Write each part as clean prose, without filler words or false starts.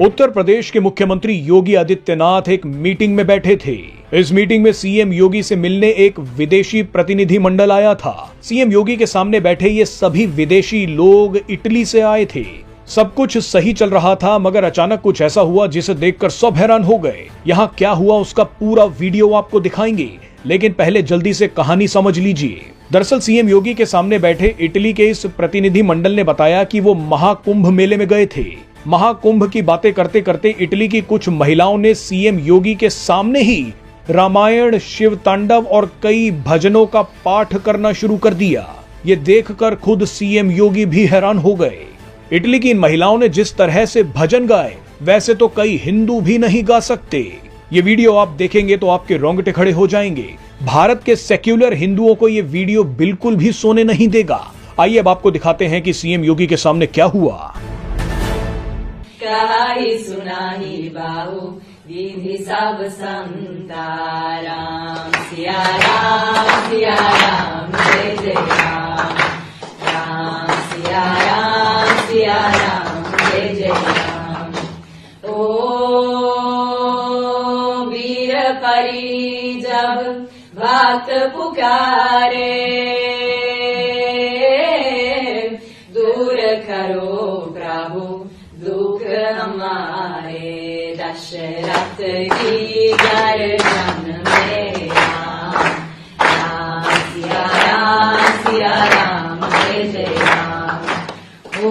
उत्तर प्रदेश के मुख्यमंत्री योगी आदित्यनाथ एक मीटिंग में बैठे थे। इस मीटिंग में सीएम योगी से मिलने एक विदेशी प्रतिनिधि मंडल आया था। सीएम योगी के सामने बैठे ये सभी विदेशी लोग इटली से आए थे। सब कुछ सही चल रहा था, मगर अचानक कुछ ऐसा हुआ जिसे देखकर सब हैरान हो गए। यहाँ क्या हुआ उसका पूरा वीडियो आपको दिखाएंगे, लेकिन पहले जल्दी से कहानी समझ लीजिए। दरअसल सीएम योगी के सामने बैठे इटली के इस प्रतिनिधि मंडल ने बताया कि वो महाकुंभ मेले में गए थे। महाकुंभ की बातें करते करते इटली की कुछ महिलाओं ने सीएम योगी के सामने ही रामायण, शिव तांडव और कई भजनों का पाठ करना शुरू कर दिया। ये देखकर खुद सीएम योगी भी हैरान हो गए। इटली की इन महिलाओं ने जिस तरह से भजन गाए, वैसे तो कई हिंदू भी नहीं गा सकते। ये वीडियो आप देखेंगे तो आपके रोंगटे खड़े हो जाएंगे। भारत के सेक्युलर हिंदुओं को ये वीडियो बिल्कुल भी सोने नहीं देगा। आइए अब आपको दिखाते हैं कि सीएम योगी के सामने क्या हुआ। कहाई सुनाही बाहु विधि सब संता, राम सिया राम जय जय राम, राम सिया राम जय जय राम। ओ वीर परी जब भक्त पुकारे, दूर करो प्रभु दुख हमारे, दशरथ की गर्दन में राम, राम सिया राम जय जय राम। ओ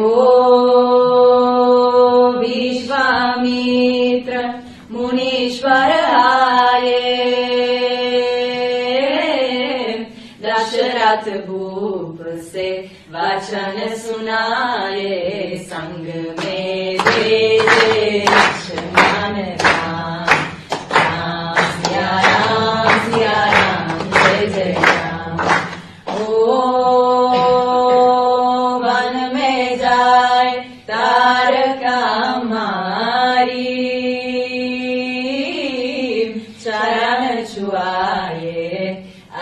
विश्वामित्र मुनीश्वर आए, दशरथ भूप से वचन सुनाए, संग में भेजे लक्ष्मण राम, राम सिया राम जय जय राम। ओ वन में जाए तारका मारी, चरण छुआए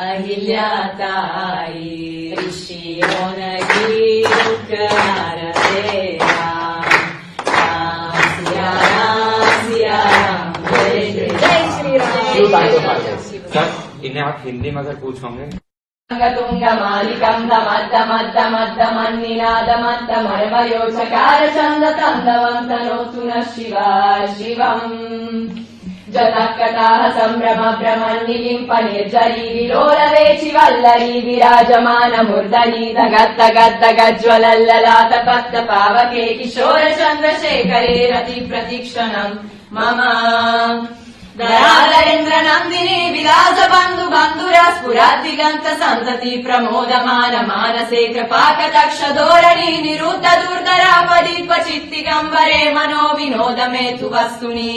अहिल्या ताई, ऋषियों की दुख हरते राम, राम सिया राम जय जय श्री राम। सर इन्हें आप हिंदी में अगर पूछोगे। तुंग मालिकं दमद्दमद्दमद्दमन्निनादमद्दमर्मयोचकार चंद तंदवन्तनोतु नः शिवा शिवम्। जतकटाः सम्भ्रम भ्रमन्निलिम्प निर्जरी विलोलवेचि वल्लरी, विराजमान मूर्धनि धगद्धगद्धगज्ज्वलल्ललाट पद्म पावके, किशोर चन्द्रशेखरे रति प्रतीक्षणम् मम। दयाधरेन्द्र नन्दिनी विलास बन्धु बन्धुरा, स्फुरद्दिगन्त सन्तति प्रमोदमान मानसे, कृपाकटाक्ष धोरणी निरुद्ध दुर्धरापदीप चित्तिगम्बरे, मनो विनोद मेतु वस्तुनि।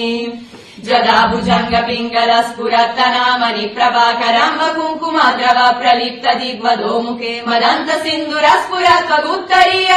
जदा भुजंग पिंगल स्फुरत्तनामनि प्रभाकरम्ब कुङ्कुमद्रव प्रलिप्त दिग्वधो मुखे, मदन्त सिन्धुर स्फुरत्वगुत्तरीय